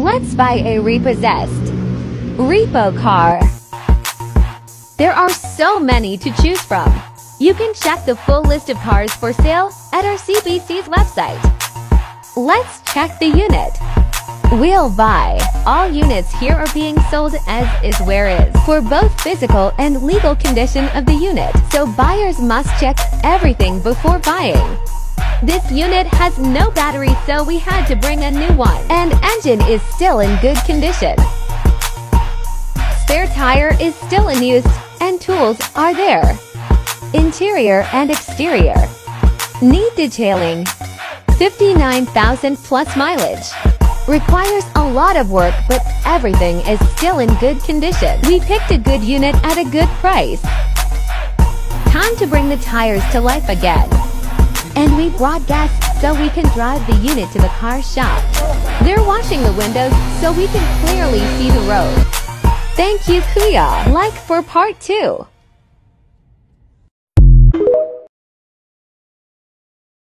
Let's buy a repossessed Repo car. There are so many to choose from. You can check the full list of cars for sale at our CBC's website. Let's check the unit. We'll buy. All units here are being sold as is where is for both physical and legal condition of the unit, so buyers must check everything before buying. This unit has no battery, so we had to bring a new one, and engine is still in good condition. Spare tire is still in use, and tools are there. Interior and exterior. Neat detailing. 59,000 plus mileage. Requires a lot of work, but everything is still in good condition. We picked a good unit at a good price. Time to bring the tires to life again. And we brought guests so we can drive the unit to the car shop. They're washing the windows so we can clearly see the road. Thank you, Kuya. Like for part 2.